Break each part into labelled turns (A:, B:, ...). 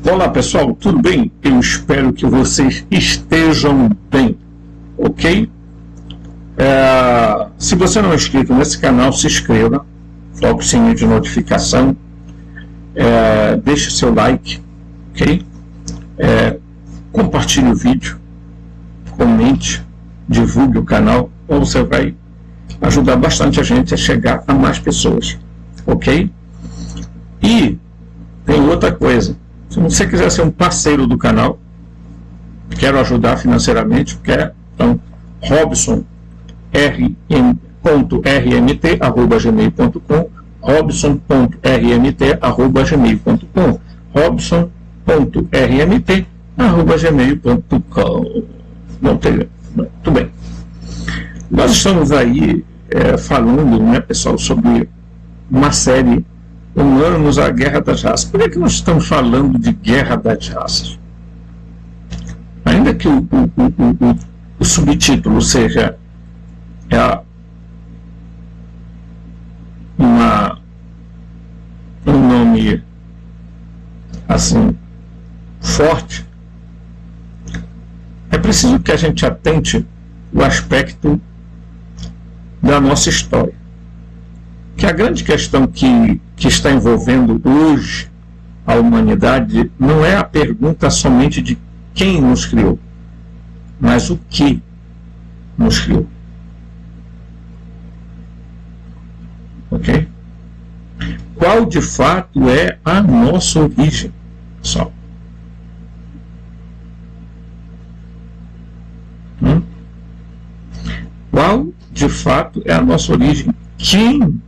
A: Olá pessoal, tudo bem? Eu espero que vocês estejam bem, ok? Se você não é inscrito nesse canal, se inscreva, toque o sininho de notificação, deixe seu like, ok? Compartilhe o vídeo, comente, divulgue o canal, ou você vai ajudar bastante a gente a chegar a mais pessoas, ok? E tem outra coisa. Se você quiser ser um parceiro do canal, quero ajudar financeiramente, então robson.rmt@gmail.com, robson.rmt@gmail.com, robson.rmt@gmail.com. Muito bem. Nós estamos aí falando, né, pessoal, sobre uma série Humanos, a Guerra das Raças. Por que nós estamos falando de Guerra das Raças? Ainda que o subtítulo seja um nome assim forte, é preciso que a gente atente o aspecto da nossa história. Que a grande questão que está envolvendo hoje a humanidade não é a pergunta somente de quem nos criou, mas o que nos criou. Ok? Qual de fato é a nossa origem, pessoal? Qual de fato é a nossa origem? Quem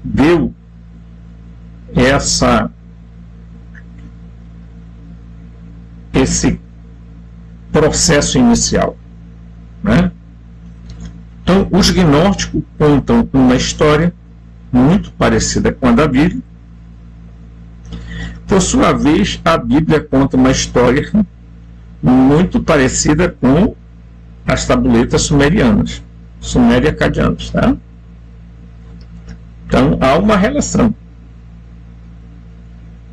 A: deu esse processo inicial, né? Então, os gnósticos contam uma história muito parecida com a da Bíblia. Por sua vez, a Bíblia conta uma história muito parecida com as tabuletas sumerianas, sumério-acadianas, tá? Então, há uma relação.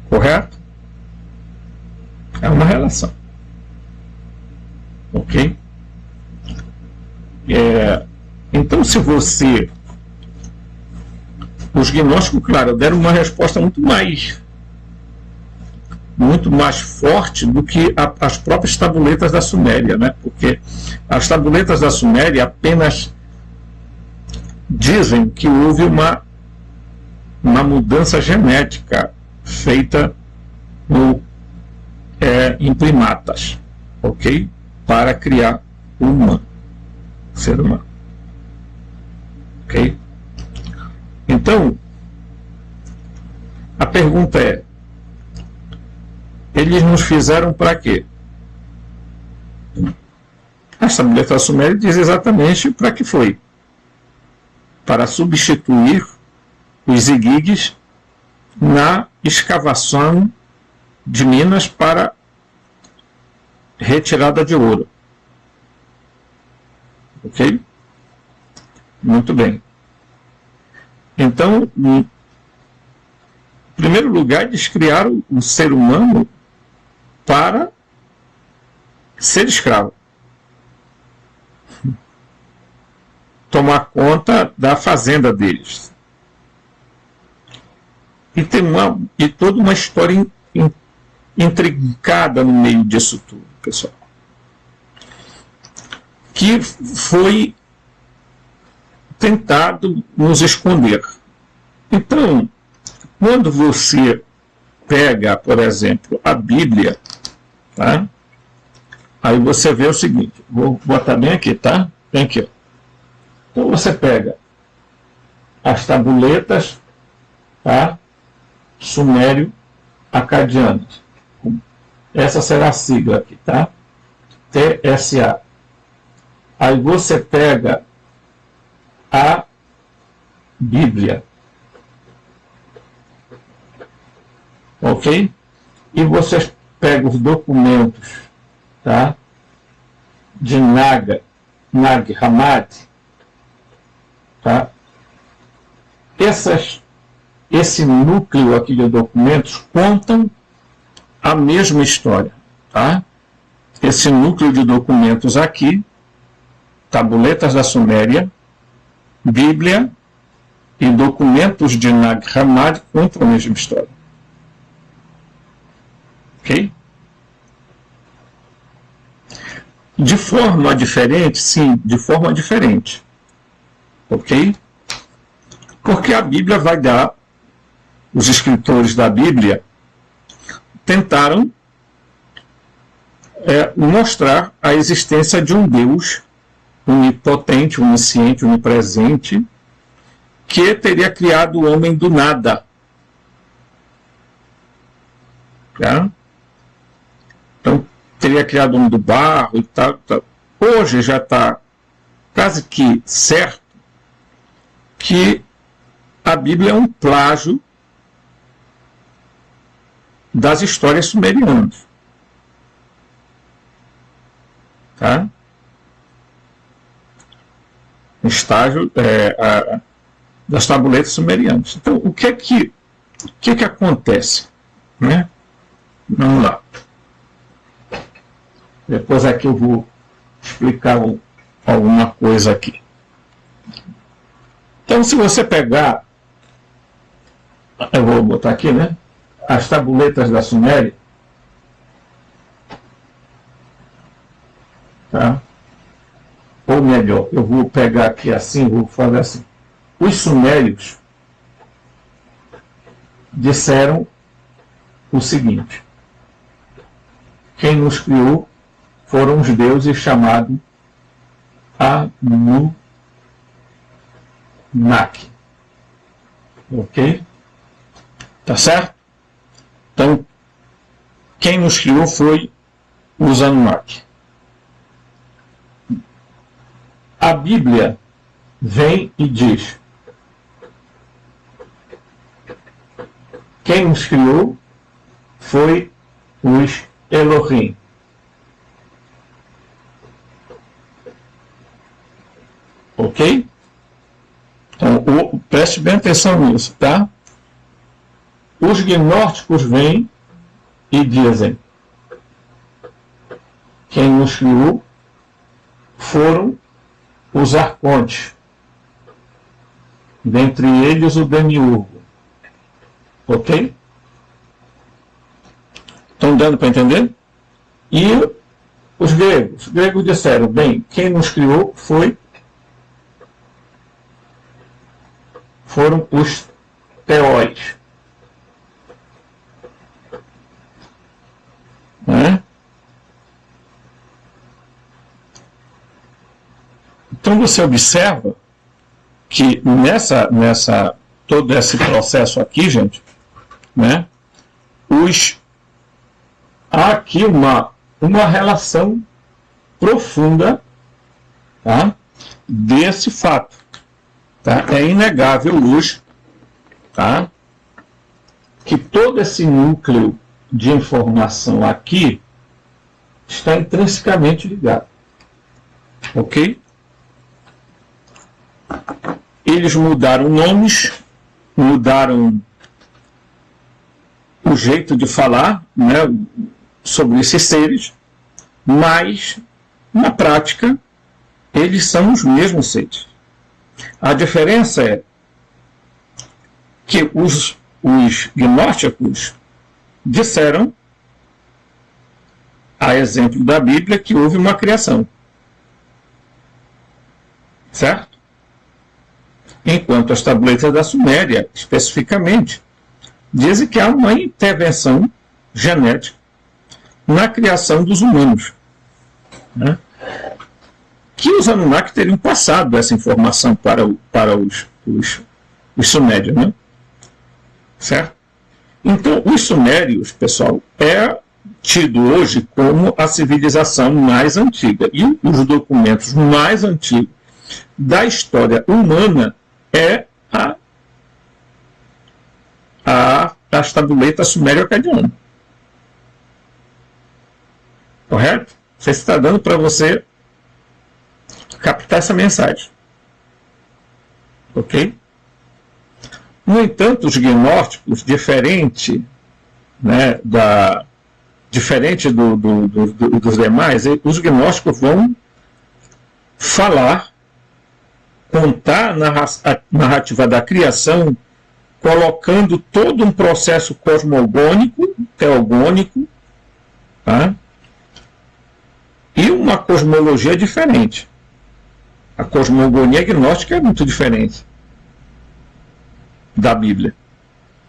A: Correto? É uma relação. Ok? Então, se você... Os gnósticos, claro, deram uma resposta muito mais forte do que as próprias tabuletas da Suméria, né? Porque as tabuletas da Suméria apenas dizem que houve uma mudança genética feita em primatas, ok? Para criar o ser humano, ok? Então, a pergunta é: eles nos fizeram para quê? A tableta suméria diz exatamente para que foi. Para substituir os igigues na escavação de minas para retirada de ouro. Ok? Muito bem. Então, em primeiro lugar, eles criaram o ser humano para ser escravo. Tomar conta da fazenda deles. E tem toda uma história intrincada no meio disso tudo, pessoal, que foi tentado nos esconder. Então, quando você pega, por exemplo, a Bíblia, tá? Aí você vê o seguinte, vou botar bem aqui, tá? Bem aqui, ó. Então você pega as tabuletas, tá? Sumério-acadianas. Essa será a sigla aqui, tá? TSA. Aí você pega a Bíblia. Ok? E você pega os documentos, tá? De Nag Hammadi, tá? Essas esse núcleo aqui de documentos contam a mesma história, tá? Esse núcleo de documentos aqui, tabuletas da Suméria, Bíblia e documentos de Nag Hammadi contam a mesma história. Ok? De forma diferente? Sim, de forma diferente. Ok? Porque a Bíblia vai dar, os escritores da Bíblia tentaram mostrar a existência de um Deus onipotente, onisciente, onipresente, que teria criado o homem do nada. Tá? Então, teria criado o homem do barro e tal, tal. Hoje já está quase que certo que a Bíblia é um plágio das histórias sumerianas. Tá? Estágio das tabuletas sumerianas. Então, o que acontece? Né? Vamos lá. Depois aqui eu vou explicar alguma coisa aqui. Então, se você pegar, eu vou botar aqui, né? As tabuletas da Suméria, tá? Ou melhor, eu vou pegar aqui assim, vou fazer assim. Os sumérios disseram o seguinte: quem nos criou foram os deuses chamados Anunnaki. Ok? Tá certo? Então, quem nos criou foi os Anunnaki. A Bíblia vem e diz: quem nos criou foi os Elohim. Ok? Então, preste bem atenção nisso, tá? Os gnósticos vêm e dizem: quem nos criou foram os arcontes, dentre eles o demiurgo. Ok? Estão dando para entender? E os gregos disseram: bem, quem nos criou foram os teóis. Né? Então você observa que todo esse processo aqui, gente, né, há aqui uma relação profunda, tá, desse fato. Tá? É inegável hoje, tá, que todo esse núcleo de informação aqui está intrinsecamente ligado. Ok? Eles mudaram nomes, mudaram o jeito de falar, né, sobre esses seres, mas, na prática, eles são os mesmos seres. A diferença é que os gnósticos disseram, a exemplo da Bíblia, que houve uma criação. Certo? Enquanto as tabuletas da Suméria, especificamente, dizem que há uma intervenção genética na criação dos humanos. Né? Que os Anunnaki teriam passado essa informação para os sumérios. Né? Certo? Então, os sumérios, pessoal, é tido hoje como a civilização mais antiga. E os documentos mais antigos da história humana é as tabuletas sumério-acadianas. Correto? Você está dando para você captar essa mensagem. Ok? No entanto, os gnósticos, diferente, né, diferente dos demais, os gnósticos vão falar, contar a narrativa da criação, colocando todo um processo cosmogônico, teogônico, tá? E uma cosmologia diferente. A cosmogonia gnóstica é muito diferente da Bíblia,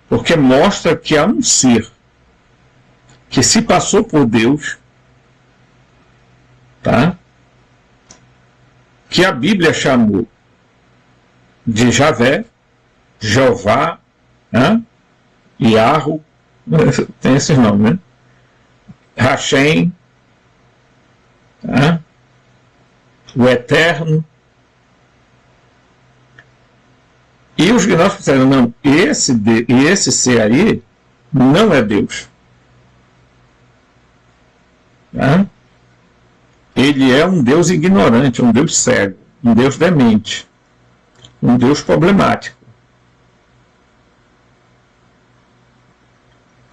A: porque mostra que há um ser que se passou por Deus, tá? Que a Bíblia chamou de Javé, Jeová, né? Iarro, tem esses nomes, né? Hashem, tá? O Eterno. E os gnósticos disseram, não, esse ser aí não é Deus. Tá? Ele é um Deus ignorante, um Deus cego, um Deus demente, um Deus problemático.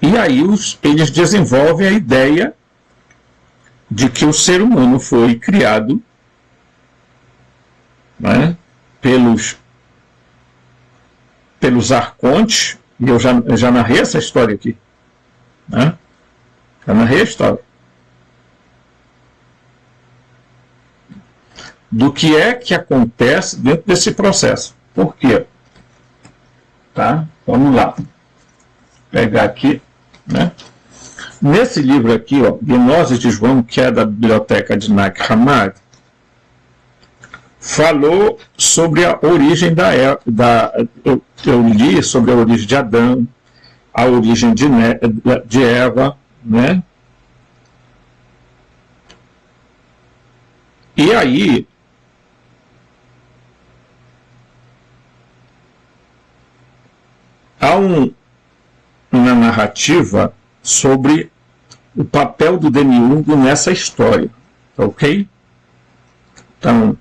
A: E aí eles desenvolvem a ideia de que o ser humano foi criado, né, pelos arcontes, e eu já narrei essa história aqui. Né? Já narrei a história. Do que é que acontece dentro desse processo. Por quê? Tá? Vamos lá. Vou pegar aqui. Né? Nesse livro aqui, ó, Gnoses de João, que é da biblioteca de Nag Hammadi, falou sobre a origem eu li sobre a origem de Adão, a origem de Eva, né? E aí há uma narrativa sobre o papel do demiurgo nessa história, ok? Então,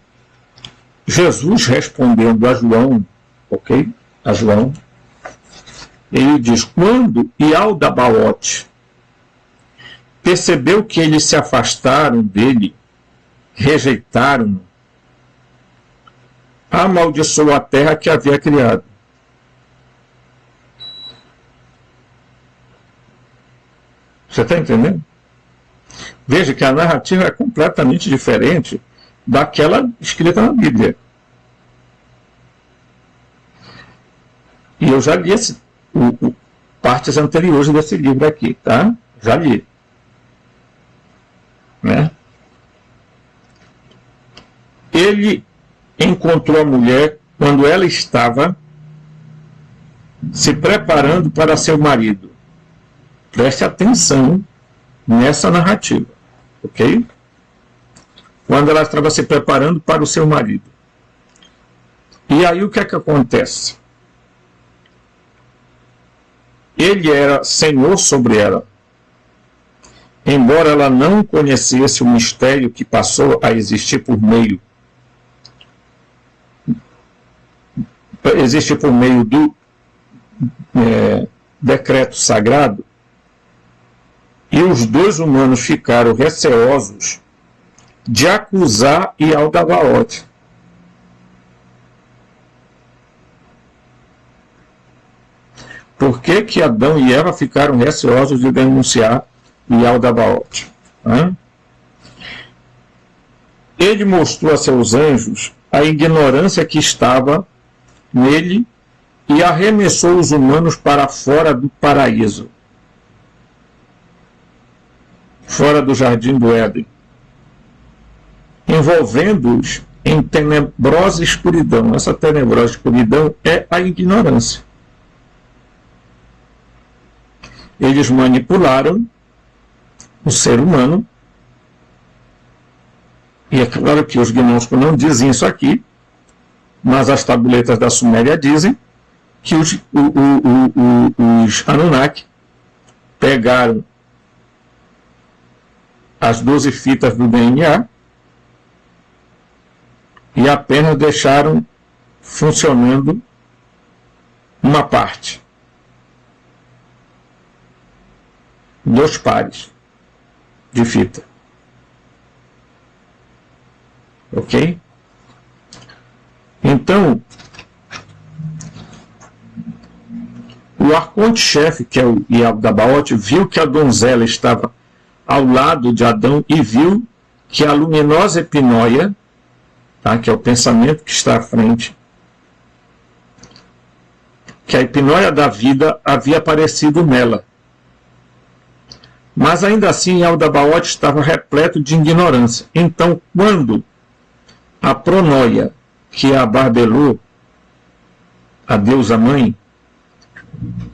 A: Jesus respondendo a João, ok? A João, ele diz, quando Ialdabaote percebeu que eles se afastaram dele, rejeitaram-no, amaldiçoou a terra que havia criado. Você está entendendo? Veja que a narrativa é completamente diferente daquela escrita na Bíblia. E eu já li partes anteriores desse livro aqui, tá? Já li. Né? Ele encontrou a mulher quando ela estava se preparando para seu marido. Preste atenção nessa narrativa, ok? Quando ela estava se preparando para o seu marido. E aí o que é que acontece? Ele era senhor sobre ela. Embora ela não conhecesse o mistério que passou a existir por meio do decreto sagrado, e os dois humanos ficaram receosos de acusar Ialdabaote. Por que Adão e Eva ficaram receosos de denunciar Ialdabaote? Ele mostrou a seus anjos a ignorância que estava nele e arremessou os humanos para fora do paraíso, fora do jardim do Éden, envolvendo-os em tenebrosa escuridão. Essa tenebrosa escuridão é a ignorância. Eles manipularam o ser humano, e é claro que os gnósticos não dizem isso aqui, mas as tabuletas da Suméria dizem que os Anunnaki pegaram as 12 fitas do DNA e apenas deixaram funcionando uma parte, 2 pares de fita. Ok? Então, o arconte-chefe, que é o Yaldabaoth, viu que a donzela estava ao lado de Adão e viu que a luminosa epinóia, tá, que é o pensamento que está à frente, que a epinóia da vida havia aparecido nela. Mas ainda assim Yaldabaoth estava repleto de ignorância. Então, quando a Pronóia, que é a Barbelô, a deusa mãe,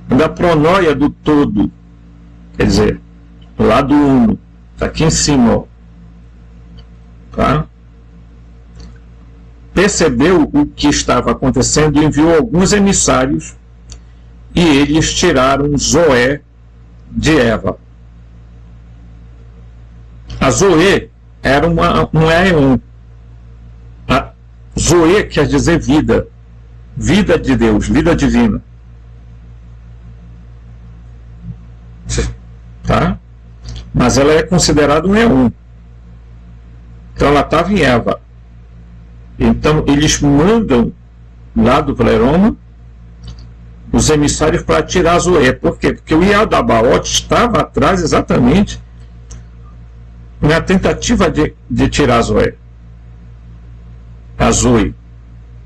A: da Pronóia do todo, quer dizer, lá do Uno, está aqui em cima, ó, tá? Percebeu o que estava acontecendo e enviou alguns emissários e eles tiraram Zoé de Eva. A Zoé era um éon. A Zoé quer dizer vida, vida de Deus, vida divina. Tá? Mas ela é considerada um éon. Então ela estava em Eva. Então eles mandam lá do Pleroma os emissários para tirar Zoé. Por quê? Porque o Yaldabaoth estava atrás exatamente na tentativa de tirar Zoé. A Zoe,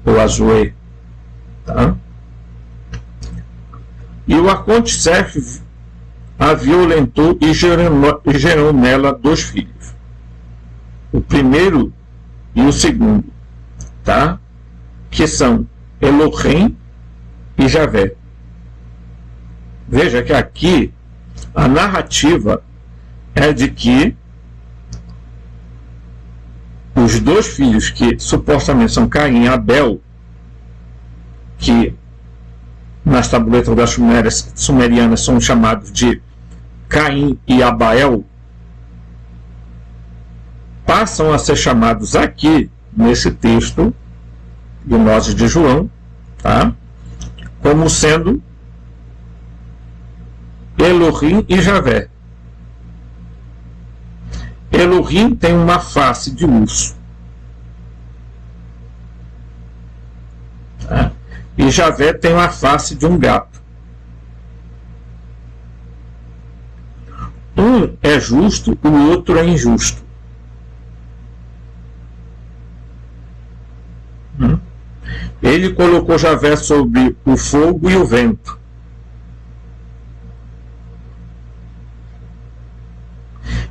A: ou a Zoé. Tá? E o arconte-chefe a violentou e gerou nela 2 filhos. O primeiro e o segundo, tá? Que são Elohim e Javé. Veja que aqui a narrativa é de que os 2 filhos que supostamente são Caim e Abel, que nas tabuletas das sumerianas são chamados de Caim e Abael, passam a ser chamados aqui, nesse texto de Nozes de João, tá? Como sendo Elohim e Javé. Elohim tem uma face de urso. Tá? E Javé tem uma face de um gato. Um é justo, o outro é injusto. Ele colocou Javé sobre o fogo e o vento.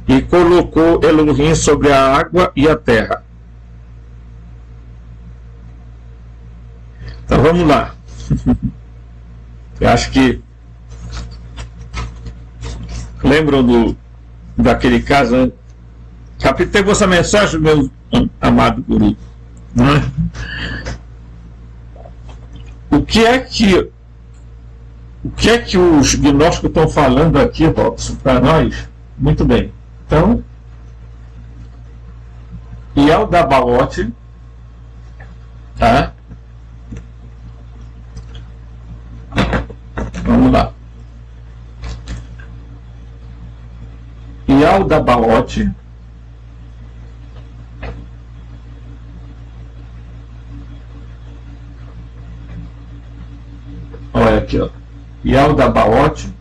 A: E colocou Elohim sobre a água e a terra. Então vamos lá. Eu acho que lembram daquele caso, né? Captei vossa mensagem, meu amado guru. Né? O que é que os gnósticos estão falando aqui, Robson, para nós? Muito bem. Então, Yaldabaoth, tá? Vamos lá. Yaldabaoth olha aqui, ó. Yaldabaoth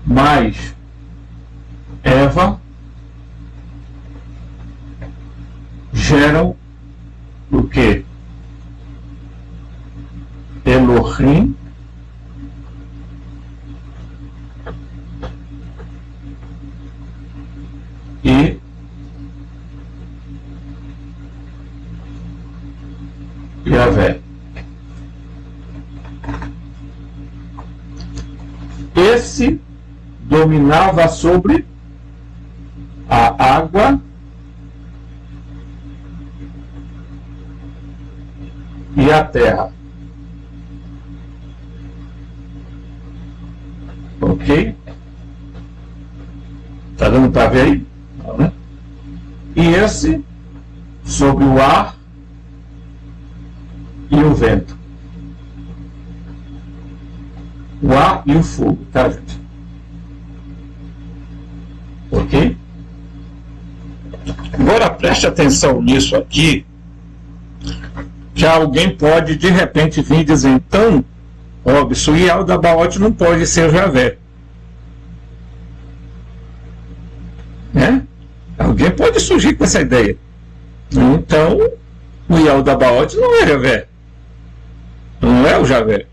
A: mais Eva geram o que? Elohim e Javé. Esse dominava sobre a água e a terra. Ok? Está dando para ver aí? Não, né? E esse sobre o ar e o vento. o ar e o fogo, tá, gente? Ok? Agora preste atenção nisso aqui, que alguém pode de repente vir dizer, então, óbvio, o Yaldabaoth não pode ser Javé. Né? Alguém pode surgir com essa ideia. Então, o Yaldabaoth não é Javé. Não é o Javé.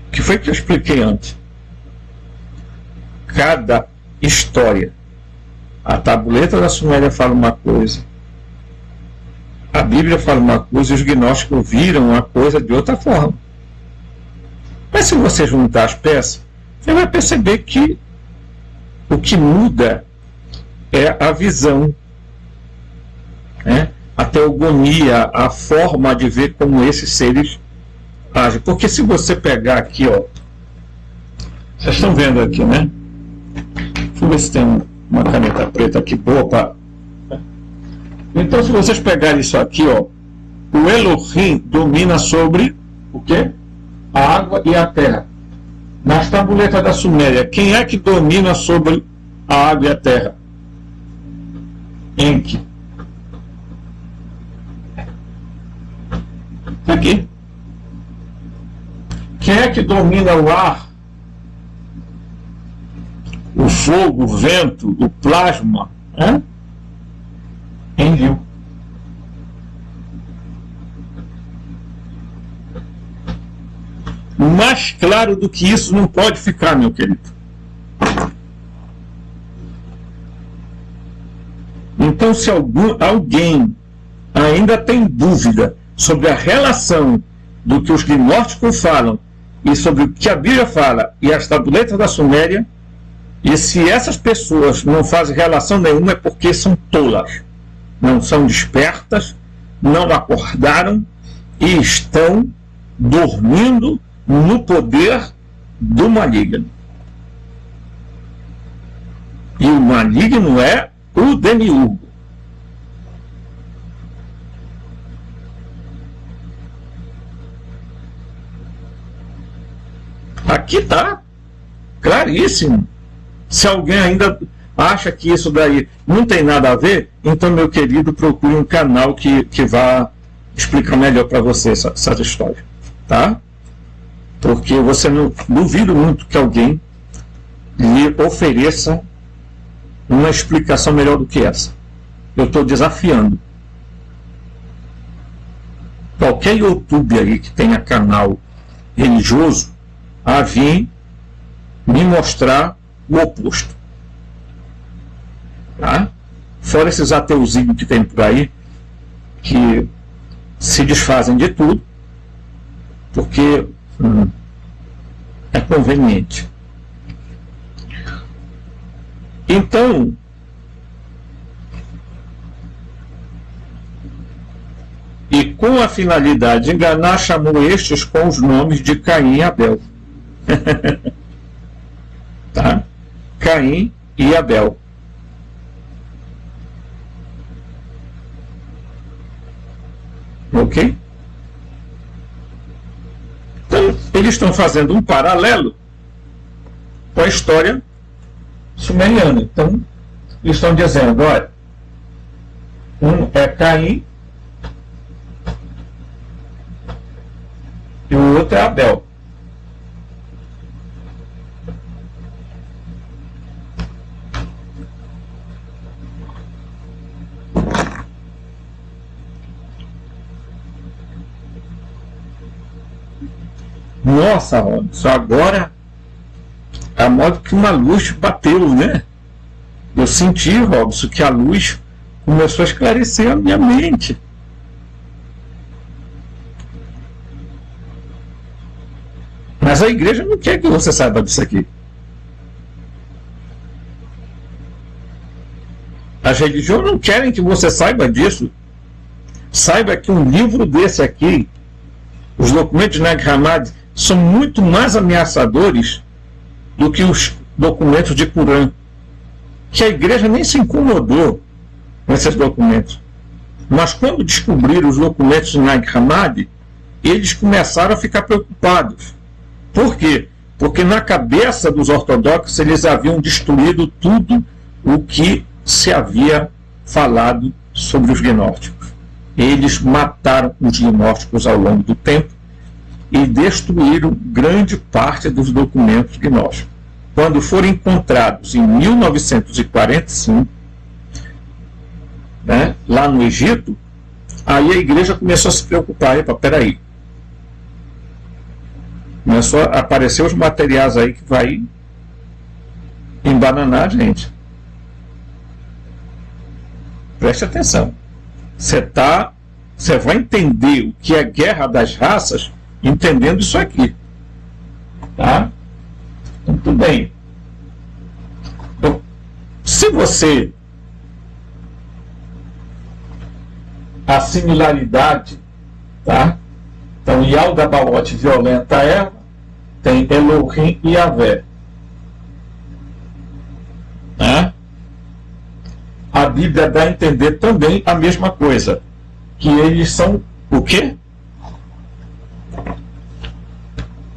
A: O que foi que eu expliquei antes? Cada história. A tabuleta da Suméria fala uma coisa, a Bíblia fala uma coisa e os gnósticos viram a coisa de outra forma. Mas se você juntar as peças, você vai perceber que o que muda é a visão, né? A teogonia, a forma de ver como esses seres agem. Porque se você pegar aqui, ó, vocês estão vendo aqui, né? Deixa eu ver se tem uma caneta preta aqui boa para... Então, se vocês pegarem isso aqui, ó, o Elohim domina sobre o quê? A água e a terra. Nas tabuletas da Suméria, quem é que domina sobre a água e a terra? Enki. Aqui. Quem é que domina o ar, o fogo, o vento, o plasma? Enlil. Mais claro do que isso não pode ficar, meu querido. Então, se alguém ainda tem dúvida sobre a relação do que os gnósticos falam e sobre o que a Bíblia fala e as tabuletas da Suméria, e se essas pessoas não fazem relação nenhuma, é porque são tolas, não são despertas, não acordaram e estão dormindo no poder do maligno. E o maligno é o demiurgo. Aqui está claríssimo. Se alguém ainda acha que isso daí não tem nada a ver, então, meu querido, procure um canal que vá explicar melhor para você essa história, tá? Porque você não duvido muito que alguém lhe ofereça uma explicação melhor do que essa. Eu estou desafiando. Qualquer YouTube aí que tenha canal religioso a vir me mostrar o oposto. Tá? Fora esses ateuzinhos que tem por aí, que se desfazem de tudo, porque é conveniente. Então, e com a finalidade de enganar, chamou estes com os nomes de Caim e Abel. Tá? Caim e Abel. Ok? Então, eles estão fazendo um paralelo com a história sumeriana. Então, eles estão dizendo, olha, um é Caim e o outro é Abel. Nossa, Robson, agora a modo que uma luz bateu, né? Eu senti, Robson, que a luz começou a esclarecer a minha mente. Mas a igreja não quer que você saiba disso aqui. As religiões não querem que você saiba disso. Saiba que um livro desse aqui, os documentos de Nag Hammadi, são muito mais ameaçadores do que os documentos de Qur'an, que a igreja nem se incomodou com esses documentos. Mas quando descobriram os documentos de Nag Hammadi, eles começaram a ficar preocupados. Por quê? Porque na cabeça dos ortodoxos eles haviam destruído tudo o que se havia falado sobre os gnósticos. Eles mataram os gnósticos ao longo do tempo e destruíram grande parte dos documentos gnósticos. Quando foram encontrados em 1945, né, lá no Egito, aí a igreja começou a se preocupar. Epa, peraí. Começou a aparecer os materiais aí que vai embananar a gente. Preste atenção. Você vai entender o que é guerra das raças entendendo isso aqui. Tá? Muito bem. Então, se você... A similaridade, tá? Então, Yaldabaoth violenta Eva, tem Elohim e Yahvé. Né? A Bíblia dá a entender também a mesma coisa, que eles são o quê?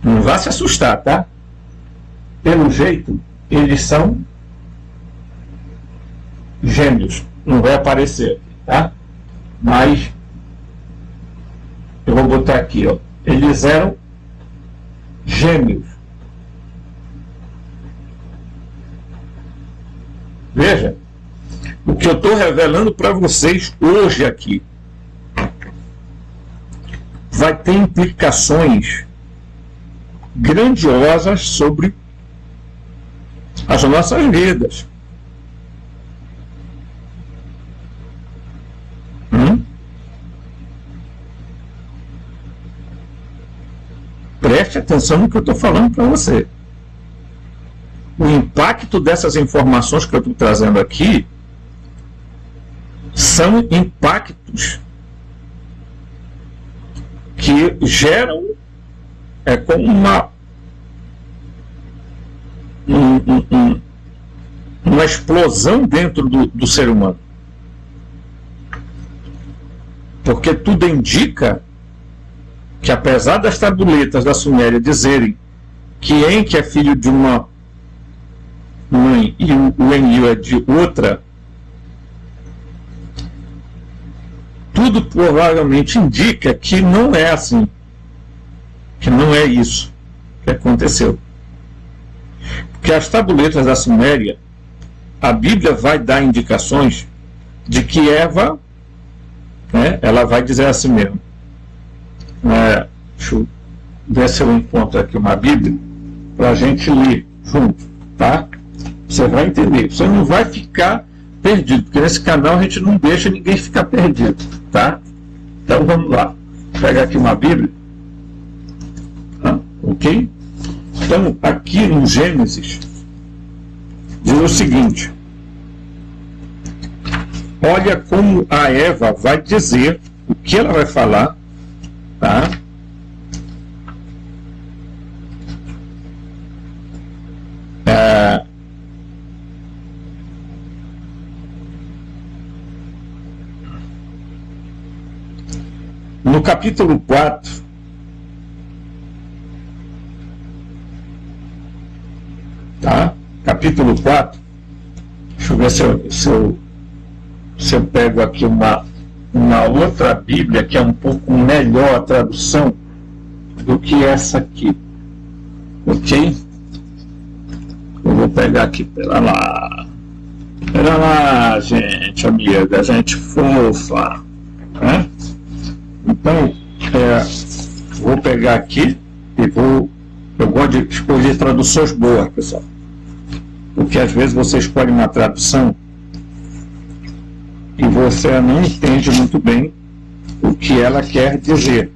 A: Não vá se assustar, tá? Pelo jeito, eles são gêmeos. Não vai aparecer, tá? Mas eu vou botar aqui, ó. Eles eram gêmeos. Veja, o que eu estou revelando para vocês hoje aqui vai ter implicações grandiosas sobre as nossas vidas. Preste atenção no que eu estou falando para você. O impacto dessas informações que eu estou trazendo aqui são impactos que geram como uma explosão dentro do ser humano. Porque tudo indica que, apesar das tabuletas da Suméria dizerem que Enki é filho de uma mãe e o Enlil é de outra, tudo provavelmente indica que não é assim, que não é isso que aconteceu. Porque as tabuletas da Suméria, a Bíblia vai dar indicações de que Eva, né, ela vai dizer assim mesmo. Deixa eu ver se eu encontro aqui uma Bíblia para a gente ler junto, tá? Você vai entender, você não vai ficar perdido, porque nesse canal a gente não deixa ninguém ficar perdido, tá? Então vamos lá, vou pegar aqui uma Bíblia, tá? Ok? Então aqui no Gênesis diz o seguinte: olha como a Eva vai dizer, o que ela vai falar, tá? No capítulo 4, tá? Capítulo 4, deixa eu ver se eu pego aqui uma outra Bíblia que é um pouco melhor a tradução do que essa aqui, ok? Eu vou pegar aqui, pera lá, gente amiga, gente fofa, né? Então, vou pegar aqui e eu gosto de escolher traduções boas, pessoal, porque às vezes você escolhe uma tradução e você não entende muito bem o que ela quer dizer.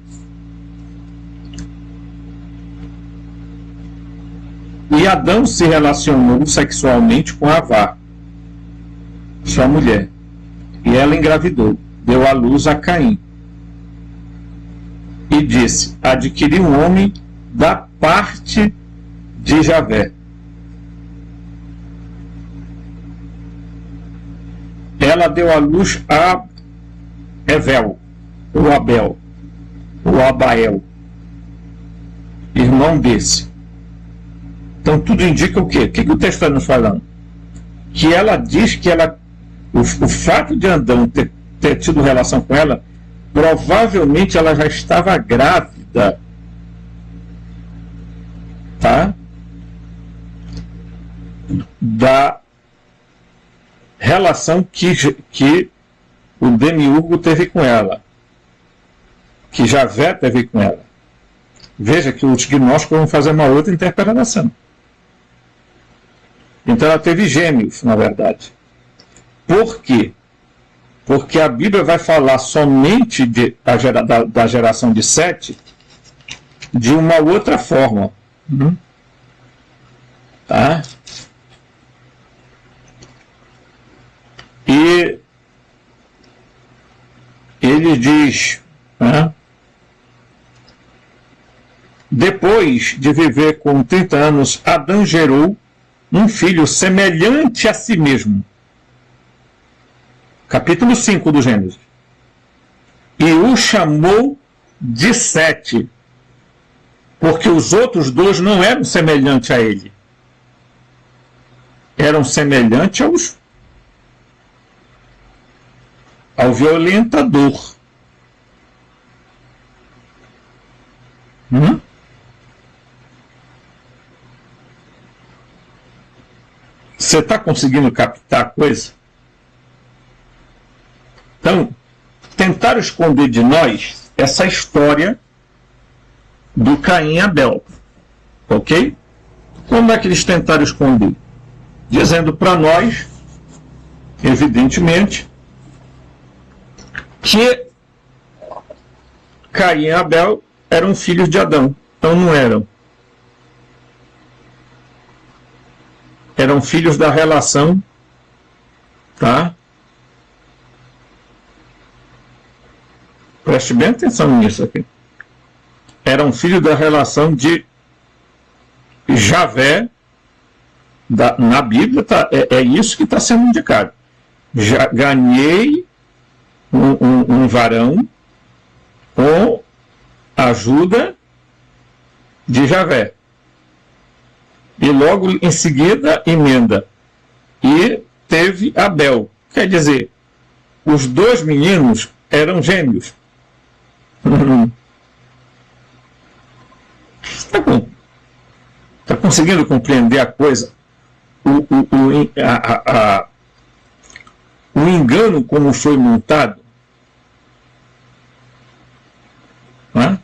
A: E Adão se relacionou sexualmente com Havá, sua mulher, e ela engravidou, deu à luz a Caim. E disse: adquiri um homem da parte de Javé. Ela deu à luz a Evel, ou Abel, o Abael, irmão desse. Então tudo indica o quê? O que o texto está nos falando? Que ela diz que o fato de Adão ter tido relação com ela, provavelmente ela já estava grávida, tá? Da relação que o demiurgo teve com ela, que Javé teve com ela. Veja que os gnósticos vão fazer uma outra interpretação. Então ela teve gêmeos, na verdade. Por quê? Porque a Bíblia vai falar somente da geração de Sete de uma outra forma. Tá? E ele diz, né? Depois de viver com 30 anos, Adão gerou um filho semelhante a si mesmo. Capítulo 5 do Gênesis. E o chamou de Sete, porque os outros dois não eram semelhantes a ele. Eram semelhantes ao violentador. Você está conseguindo captar a coisa? Então, tentaram esconder de nós essa história do Caim e Abel. Ok? Como é que eles tentaram esconder? Dizendo para nós, evidentemente, que Caim e Abel eram filhos de Adão. Então não eram. Eram filhos da relação, tá? Preste bem atenção nisso aqui. Eram filhos da relação de Javé, na Bíblia, tá? É isso que está sendo indicado. Ganhei um varão com a ajuda de Javé. E logo em seguida emenda. E teve Abel. Quer dizer, os dois meninos eram gêmeos. Está conseguindo compreender a coisa? O engano como foi montado? Né?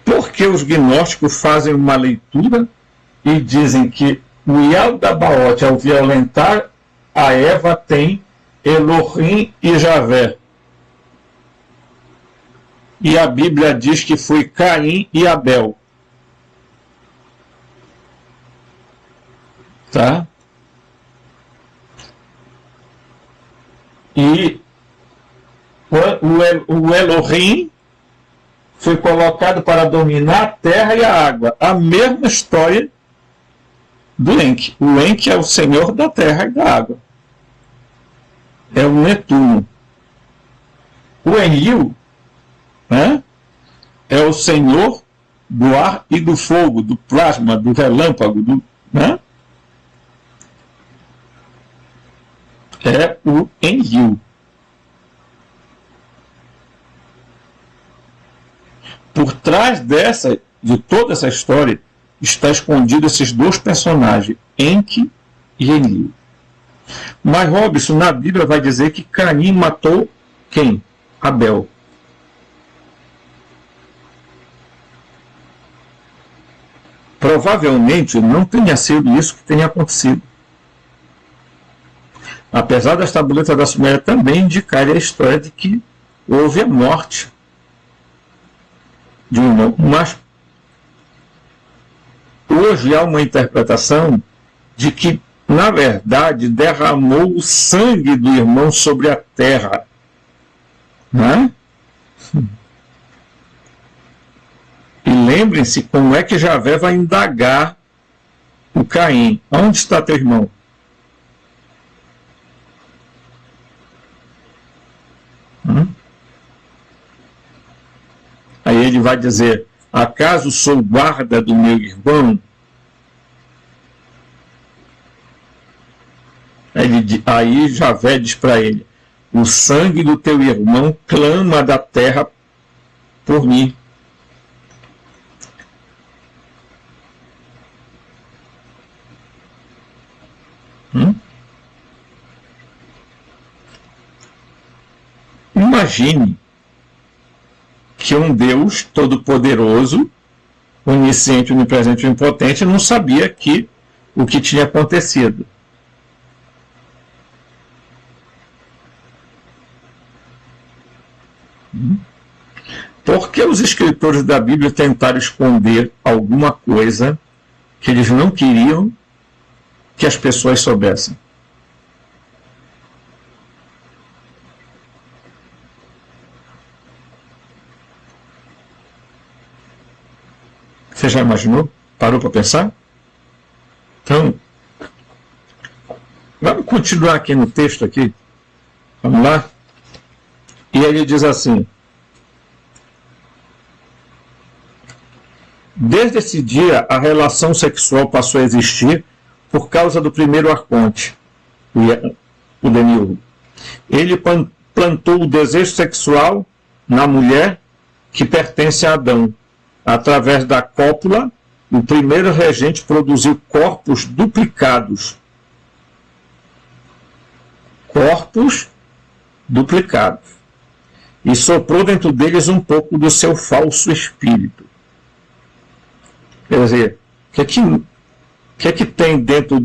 A: Porque os gnósticos fazem uma leitura e dizem que o Yaldabaoth, ao violentar a Eva, tem Elohim e Javé. E a Bíblia diz que foi Caim e Abel. Tá? E o Elohim foi colocado para dominar a terra e a água. A mesma história do Enki. O Enki é o senhor da terra e da água. É o Netuno. O Enlil, né, é o senhor do ar e do fogo, do plasma, do relâmpago, né? É o Enlil. Por trás de toda essa história, está escondido esses dois personagens, Enki e Enlil. Mas Robson, na Bíblia, vai dizer que Caim matou quem? Abel. Provavelmente não tenha sido isso que tenha acontecido. Apesar das tabuletas da Suméria também indicarem a história de que houve a morte de um irmão. Mas hoje há uma interpretação de que, na verdade, derramou o sangue do irmão sobre a terra. Né? E lembrem-se como é que Javé vai indagar o Caim. Onde está teu irmão? ele vai dizer: acaso sou guarda do meu irmão? Aí Javé diz para ele: o sangue do teu irmão clama da terra por mim. Imagine que um Deus todo-poderoso, onisciente, onipresente e onipotente, não sabia o que tinha acontecido. Por que os escritores da Bíblia tentaram esconder alguma coisa que eles não queriam que as pessoas soubessem? Você já imaginou? Parou para pensar? Então, vamos continuar aqui no texto aqui. Vamos lá? E ele diz assim: desde esse dia, a relação sexual passou a existir por causa do primeiro arconte, o Demiurgo. Ele plantou o desejo sexual na mulher que pertence a Adão. Através da cópula, o primeiro regente produziu corpos duplicados. Corpos duplicados. E soprou dentro deles um pouco do seu falso espírito. Quer dizer, o que é que tem dentro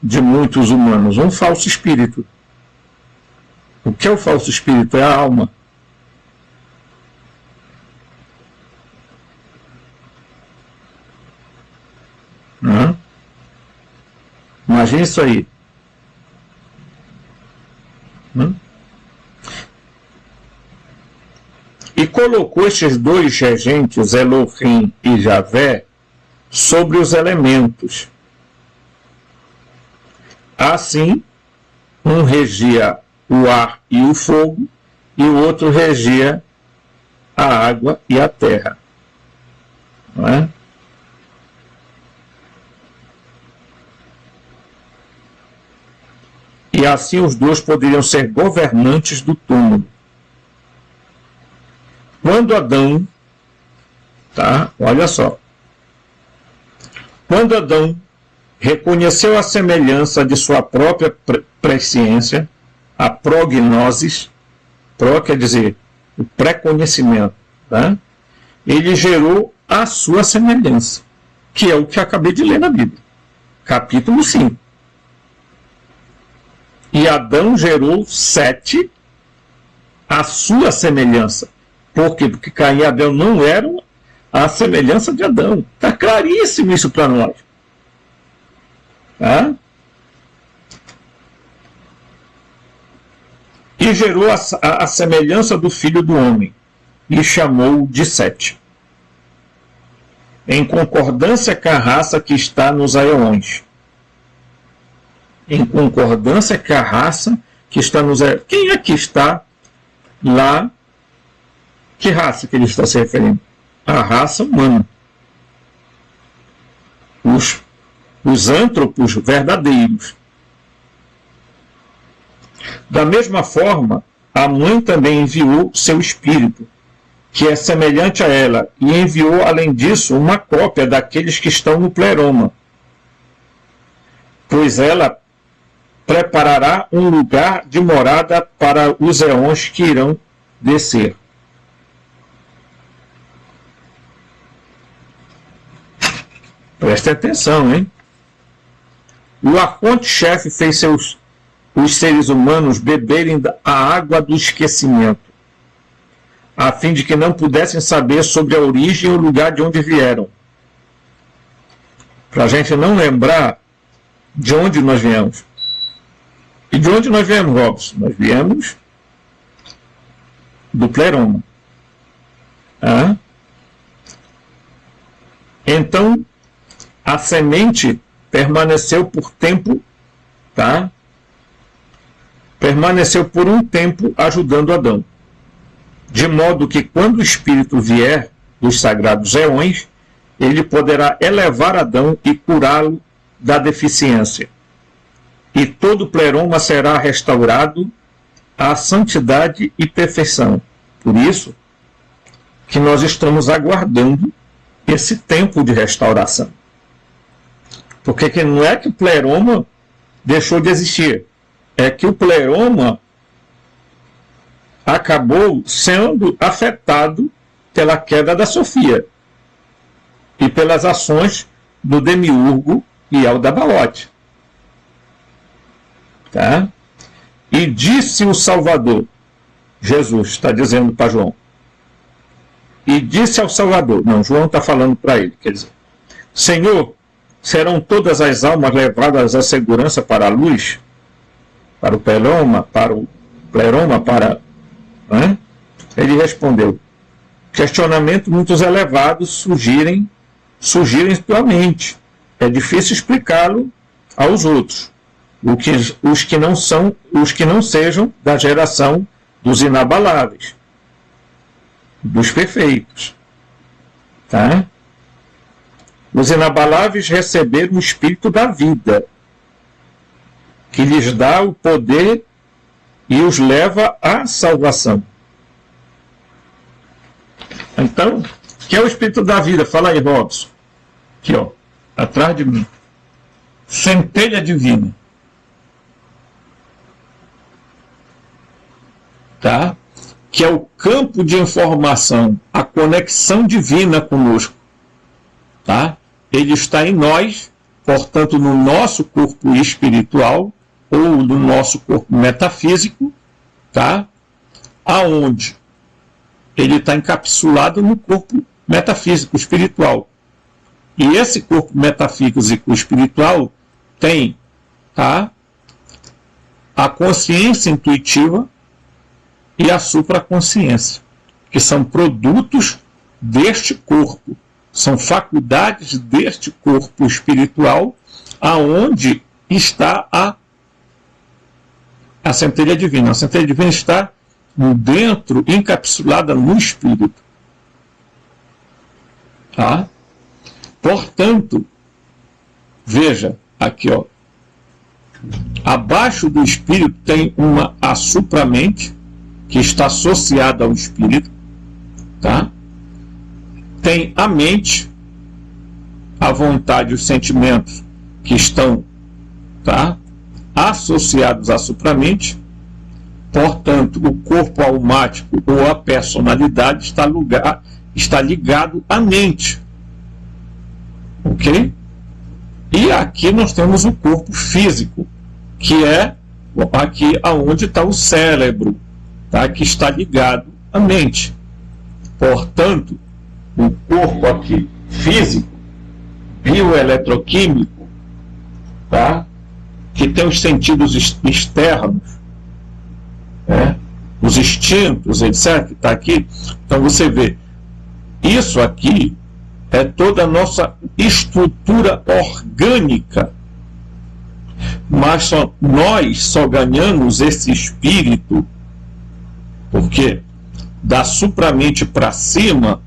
A: de muitos humanos? Um falso espírito. O que é o falso espírito? É a alma. Imagina isso aí. E colocou estes dois regentes, Elohim e Javé, sobre os elementos. Assim, um regia o ar e o fogo, e o outro regia a água e a terra. Não é? E assim os dois poderiam ser governantes do túmulo. Quando Adão, olha só, quando Adão reconheceu a semelhança de sua própria presciência, a prognosis, quer dizer, o pré-conhecimento, ele gerou a sua semelhança, que é o que acabei de ler na Bíblia, capítulo 5. E Adão gerou Sete a sua semelhança. Por quê? Porque Caim e Abel não eram a semelhança de Adão. Está claríssimo isso para nós. E gerou a semelhança do filho do homem, e chamou de Sete, em concordância com a raça que está nos aeões. Em concordância com a raça que está nos aeões. Quem é que está lá? Que raça que ele está se referindo? A raça humana. Os antropos verdadeiros. Da mesma forma, a mãe também enviou seu espírito, que é semelhante a ela, e enviou, além disso, uma cópia daqueles que estão no pleroma, pois ela preparará um lugar de morada para os eões que irão descer. Preste atenção, hein? O arconte-chefe fez os seres humanos beberem a água do esquecimento, a fim de que não pudessem saber sobre a origem e o lugar de onde vieram. Para a gente não lembrar de onde nós viemos. E de onde nós viemos, Robson? Nós viemos do pleroma. Então, a semente permaneceu por tempo, permaneceu por um tempo ajudando Adão. De modo que quando o Espírito vier, dos sagrados eões, ele poderá elevar Adão e curá-lo da deficiência. E todo pleroma será restaurado à santidade e perfeição. Por isso que nós estamos aguardando esse tempo de restauração. Porque não é que o pleroma deixou de existir, é que o pleroma acabou sendo afetado pela queda da Sofia e pelas ações do demiurgo e Aldabalote. Tá? E disse o Salvador, Jesus está dizendo para João, e disse ao Salvador, não, João está falando para ele, quer dizer, Senhor, serão todas as almas levadas à segurança para a luz? Para o pleroma, né? Ele respondeu, questionamentos muito elevados surgirem em tua mente. É difícil explicá-lo aos outros, os que não sejam da geração dos inabaláveis, dos perfeitos. Tá? Os inabaláveis receberam o espírito da vida, que lhes dá o poder e os leva à salvação. Então, o que é o espírito da vida? Fala aí, Robson. Aqui, ó, atrás de mim. Centelha divina. Tá? Que é o campo de informação, a conexão divina conosco. Tá? Ele está em nós, portanto, no nosso corpo espiritual ou no nosso corpo metafísico, tá? Aonde ele está encapsulado no corpo metafísico espiritual. E esse corpo metafísico espiritual tem, tá, a consciência intuitiva e a supraconsciência, que são produtos deste corpo. São faculdades deste corpo espiritual, aonde está a centelha divina. A centelha divina está dentro, encapsulada no espírito. Tá? Portanto, veja aqui, ó, abaixo do espírito tem a supramente, que está associada ao espírito, tá? Tem a mente, a vontade e os sentimentos que estão, tá, associados à supramente. Portanto, o corpo almático ou a personalidade está ligado à mente. Ok? E aqui nós temos o corpo físico, que é aqui aonde está o cérebro, tá, que está ligado à mente. Portanto, o corpo aqui físico, bioeletroquímico, tá? Que tem os sentidos externos, né? Os instintos, etc., que está aqui. Então você vê, isso aqui é toda a nossa estrutura orgânica, mas nós só ganhamos esse espírito porque da supramente para cima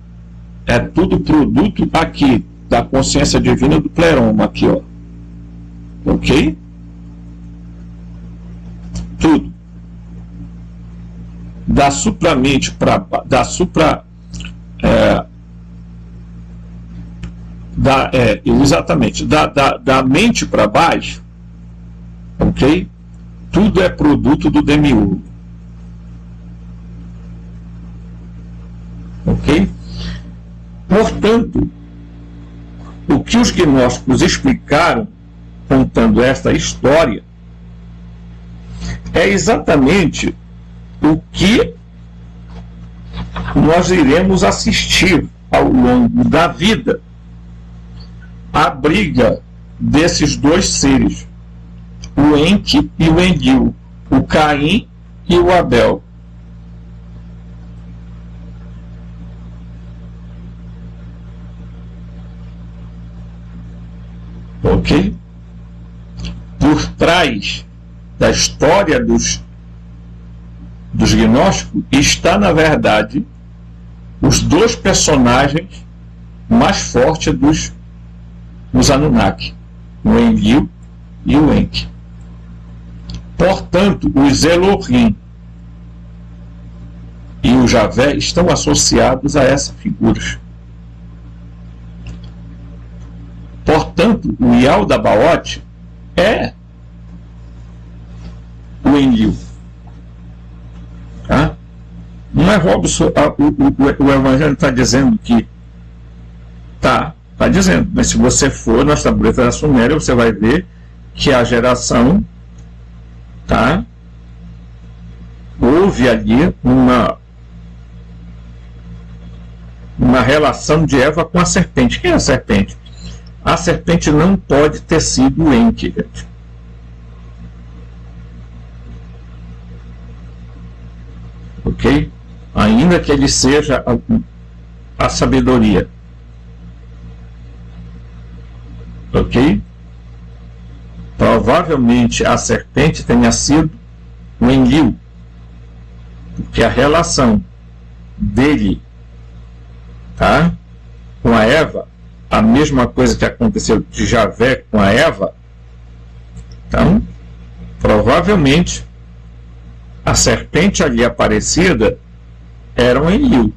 A: é tudo produto aqui, da consciência divina do pleroma, aqui, ó. Ok? Tudo. Da supramente para... exatamente. Da mente para baixo, ok? Tudo é produto do demiurgo. Ok? Portanto, o que os gnósticos explicaram, contando esta história, é exatamente o que nós iremos assistir ao longo da vida, a briga desses dois seres, o Enki e o Enlil, o Caim e o Abel. Ok? Por trás da história dos gnósticos está, na verdade, os dois personagens mais fortes dos Anunnaki, o Enlil e o Enki. Portanto, os Elohim e o Javé estão associados a essas figuras. Portanto, o Yaldabaoth é o Enlil. Tá? Não é Robson, o Evangelho está dizendo que está dizendo, mas se você for nas tabuletas da Suméria, você vai ver que a geração, tá, houve ali uma relação de Eva com a serpente. Quem é a serpente? A serpente não pode ter sido o Enki, gente. Ok? Ainda que ele seja a sabedoria. Ok? Provavelmente a serpente tenha sido o Enlil, porque a relação dele, tá, com a Eva, a mesma coisa que aconteceu de Javé com a Eva, então, provavelmente a serpente ali aparecida era um Enlil,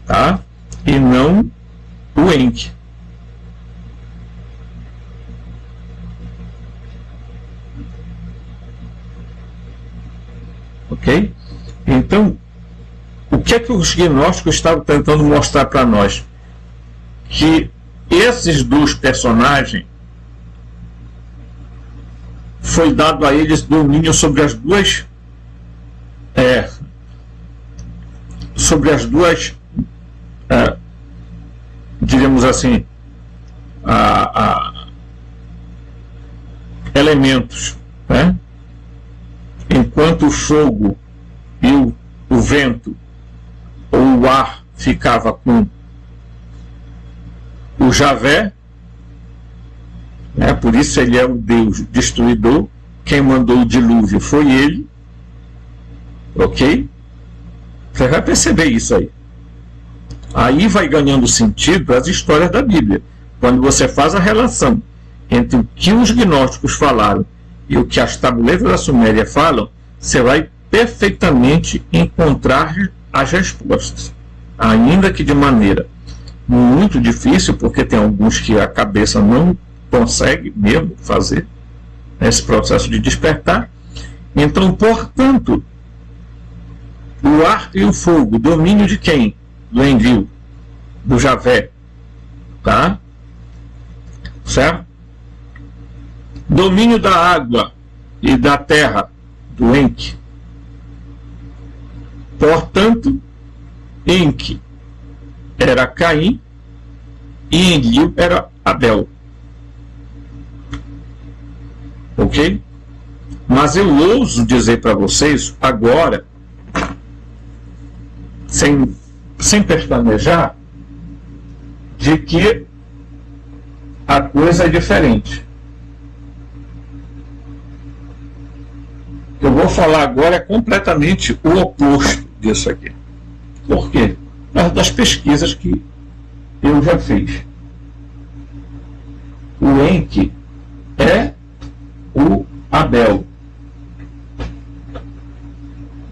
A: tá? E não o Enki. Ok? Então, o que é que os gnósticos estavam tentando mostrar para nós? Que esses dois personagens foi dado a eles domínio sobre as duas diríamos assim, elementos, né? Enquanto o fogo e o vento ou o ar ficava com o Javé, né? Por isso ele é o Deus destruidor. Quem mandou o dilúvio foi ele. Ok? Você vai perceber isso aí. Aí vai ganhando sentido as histórias da Bíblia. Quando você faz a relação entre o que os gnósticos falaram e o que as tabuletas da Suméria falam, você vai perfeitamente encontrar as respostas. Ainda que de maneira muito difícil, porque tem alguns que a cabeça não consegue mesmo fazer esse processo de despertar. Então, portanto, o ar e o fogo, domínio de quem? Do Enlil, do Javé, tá? Certo? Domínio da água e da terra, do Enki. Portanto, Enki era Caim e Enlil era Abel. Ok? Mas eu ouso dizer para vocês agora, sem pestanejar, de que a coisa é diferente. Eu vou falar agora é completamente o oposto disso aqui. Por quê? Das pesquisas que eu já fiz. O Enki é o Abel,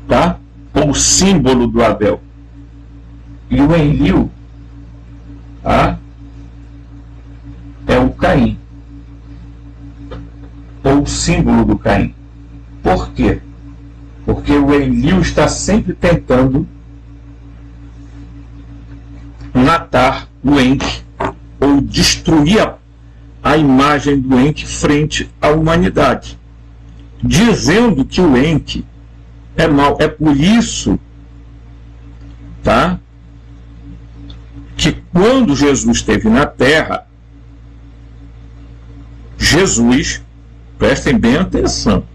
A: tá? Ou o símbolo do Abel. E o Enlil, tá? É o Caim, ou o símbolo do Caim. Por quê? Porque o Enlil está sempre tentando matar o Enki, ou destruir a imagem do Enki frente à humanidade, dizendo que o Enki é mau. É por isso, tá, que quando Jesus esteve na Terra, Jesus, prestem bem atenção,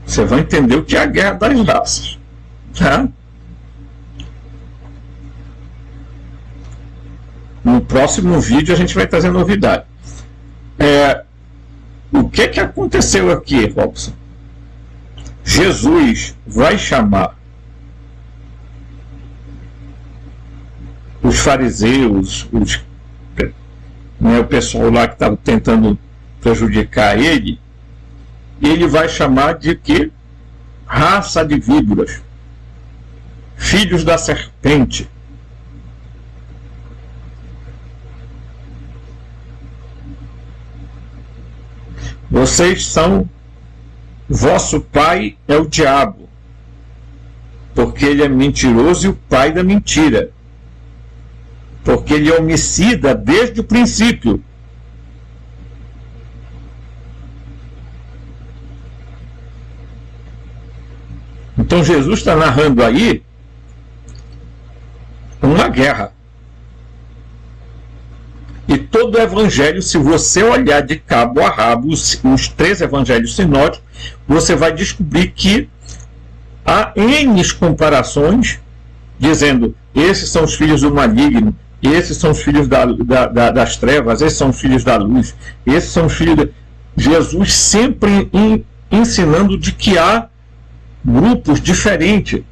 A: você vai entender o que é a guerra das raças, tá? No próximo vídeo a gente vai trazer novidade. O que aconteceu aqui, Robson? Jesus vai chamar fariseus, o pessoal lá que estava tentando prejudicar ele, ele vai chamar de que? Raça de víboras, filhos da serpente. Vocês são, vosso pai é o diabo, porque ele é mentiroso e o pai da mentira, porque ele é homicida desde o princípio. Então Jesus está narrando aí uma guerra. E todo o evangelho, se você olhar de cabo a rabo os 3 evangelhos sinóticos, você vai descobrir que há N comparações, dizendo, esses são os filhos do maligno, esses são os filhos das trevas, esses são os filhos da luz, esses são os filhos de... Jesus sempre ensinando de que há grupos diferentes,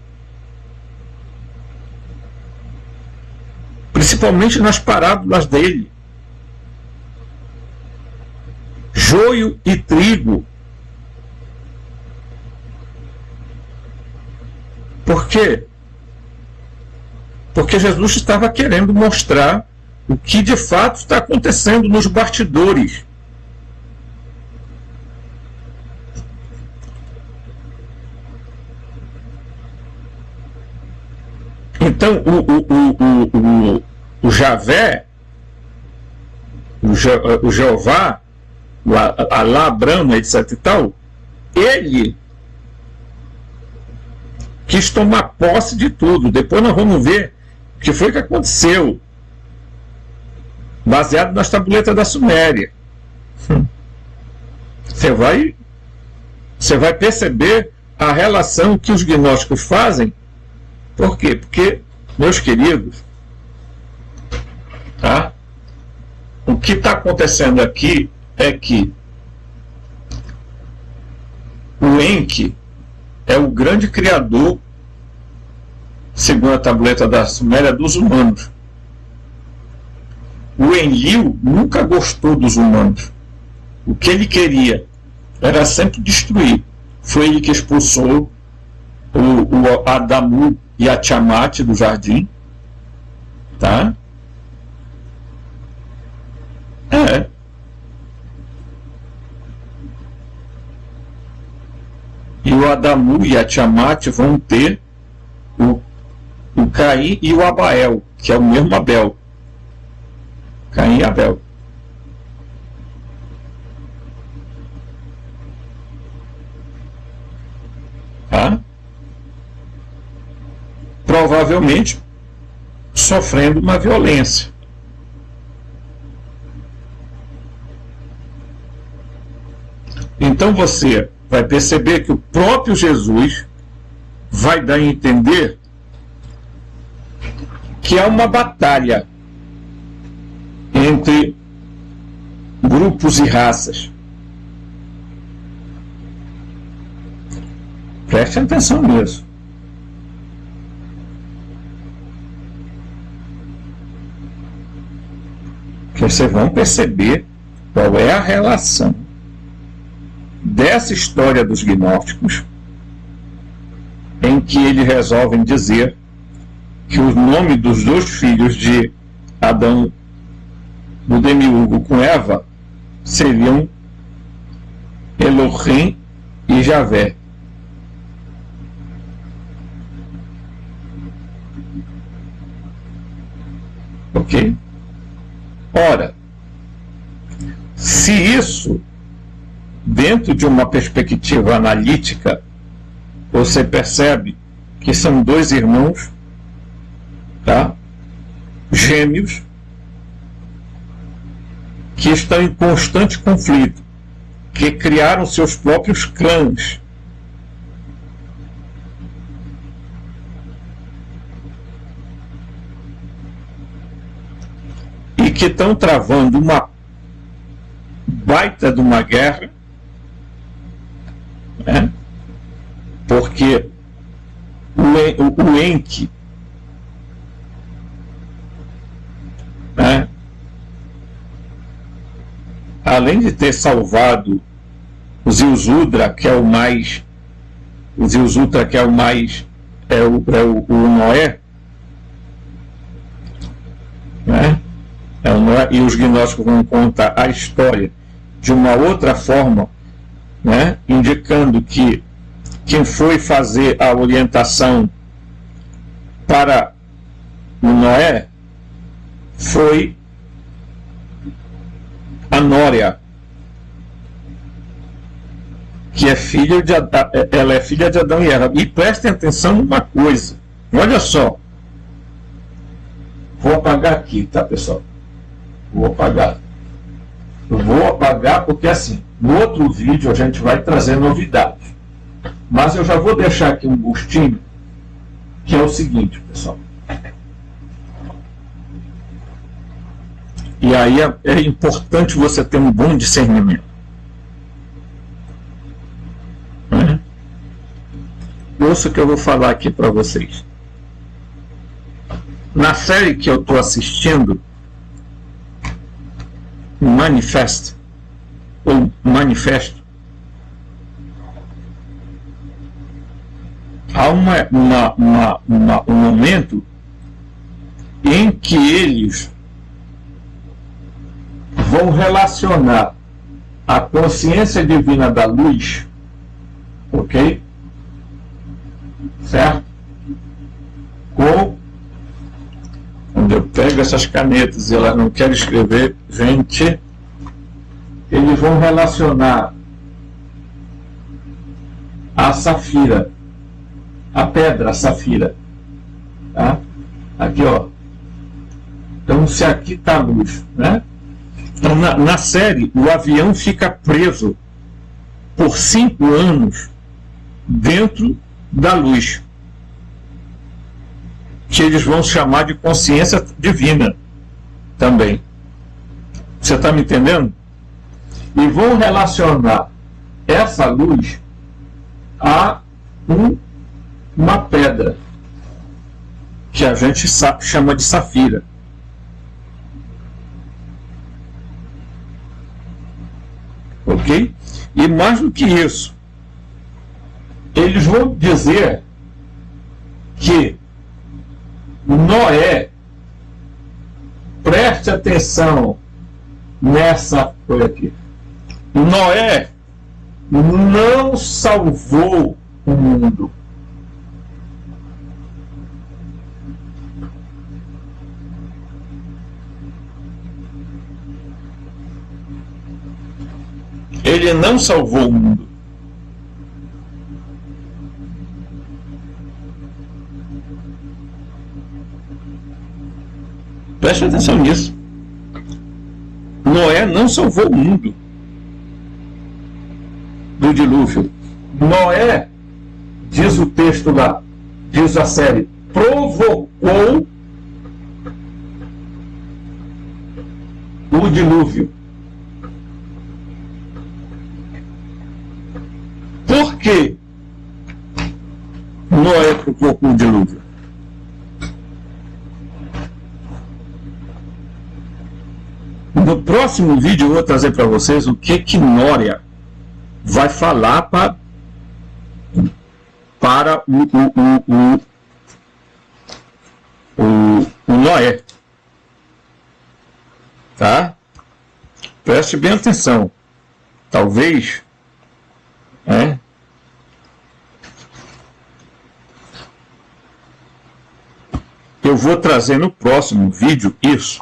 A: principalmente nas parábolas dele. Joio e trigo. Por quê? Porque Jesus estava querendo mostrar o que de fato está acontecendo nos bastidores. Então, o Javé, o Jeová, Alá, Brahma, etc e tal, ele quis tomar posse de tudo. Depois nós vamos ver o que foi que aconteceu, baseado nas tabuletas da Suméria. Você vai perceber a relação que os gnósticos fazem. Por quê? Porque, meus queridos, tá? O que está acontecendo aqui é que o Enki é o grande criador, segundo a tableta da Suméria, dos humanos. O Enlil nunca gostou dos humanos. O que ele queria era sempre destruir. Foi ele que expulsou o Adamu e a Tiamat do jardim, tá? E o Adamu e a Tiamat vão ter o Caim e o Abael, que é o mesmo Abel. Caim e Abel. Tá? Provavelmente sofrendo uma violência. Então você vai perceber que o próprio Jesus vai dar a entender que há uma batalha entre grupos e raças. Preste atenção nisso. Que vocês vão perceber qual é a relação dessa história dos gnósticos, em que eles resolvem dizer que o nome dos 2 filhos de Adão, do demiurgo com Eva, seriam Elohim e Javé. Ok? Ora, se isso, dentro de uma perspectiva analítica, você percebe que são 2 irmãos, tá? Gêmeos, que estão em constante conflito, que criaram seus próprios clãs. E que estão travando uma baita de uma guerra, né? Porque o Enki além de ter salvado o Ziusudra, que é o mais, o Ziusutra, que é o mais, o Noé, né? E os gnósticos vão contar a história de uma outra forma, né? Indicando que quem foi fazer a orientação para o Noé foi a Nória, que é filha de Adão, ela é filha de Adão e Eva. E prestem atenção numa coisa, olha só, vou apagar aqui, tá, pessoal? Vou apagar porque assim, no outro vídeo a gente vai trazer novidades, mas eu já vou deixar aqui um gostinho, que é o seguinte, pessoal. E aí é importante você ter um bom discernimento. Ouça o que eu vou falar aqui para vocês. Na série que eu estou assistindo, Manifesto, há um momento em que eles vão relacionar a consciência divina da luz, ok? Certo? Com, quando eu pego essas canetas e elas não querem escrever, gente, eles vão relacionar a safira, a pedra, a safira, tá? Aqui, ó. Então, se aqui está a luz, né? Então, na série, o avião fica preso por 5 anos dentro da luz, que eles vão chamar de consciência divina também. Você está me entendendo? E vão relacionar essa luz a uma pedra que a gente chama de safira. Ok? E mais do que isso, eles vão dizer que Noé, preste atenção nessa coisa aqui, Noé não salvou o mundo. Ele não salvou o mundo. Preste atenção nisso. Noé não salvou o mundo do dilúvio. Noé, diz o texto lá, diz a série, provocou o dilúvio. Por que Noé provocou o dilúvio? No próximo vídeo eu vou trazer para vocês o que Nória vai falar para o Noé. Tá? Preste bem atenção. Talvez eu vou trazer no próximo vídeo isso,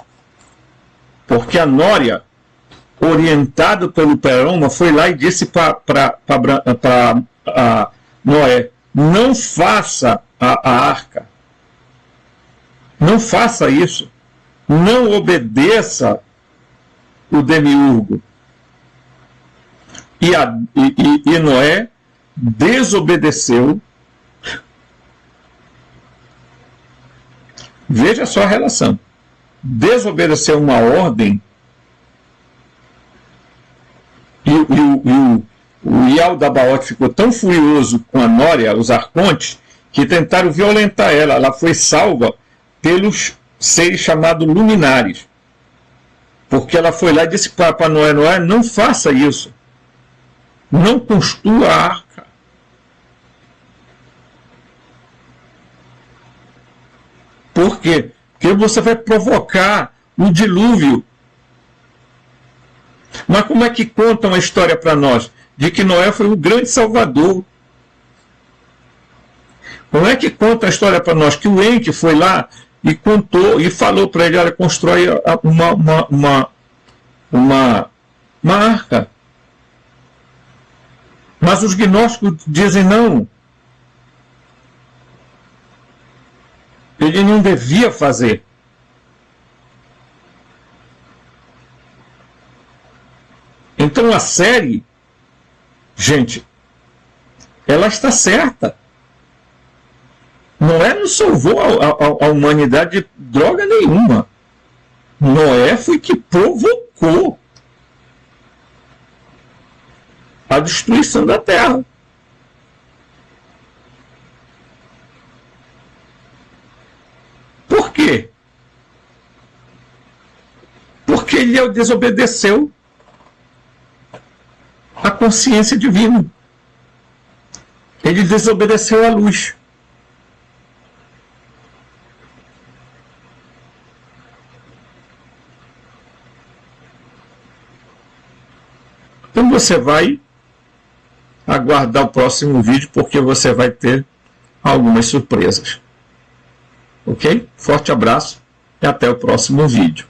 A: porque a Nória, orientado pelo Peroma, foi lá e disse para Noé: não faça a arca, não faça isso, não obedeça o demiurgo. E Noé desobedeceu. Veja só a relação. Desobedeceu uma ordem, e o Yaldabaoth ficou tão furioso com a Nória, os arcontes, que tentaram violentar ela. Ela foi salva pelos seres chamados luminares. Porque ela foi lá e disse para Noé, Noé, não faça isso. Não construa a arca. Por quê? Porque você vai provocar um dilúvio. Mas como é que contam a história para nós? De que Noé foi um grande salvador. Como é que conta a história para nós? Que o Enki foi lá e contou e falou para ele, olha, constrói uma arca. Mas os gnósticos dizem não. Ele não devia fazer. Então a série, gente, ela está certa. Noé não salvou a humanidade de droga nenhuma. Noé foi que provocou a destruição da terra. Por quê? Porque ele desobedeceu a consciência divina. Ele desobedeceu à luz. Então você vai aguardar o próximo vídeo, porque você vai ter algumas surpresas. Ok? Forte abraço e até o próximo vídeo.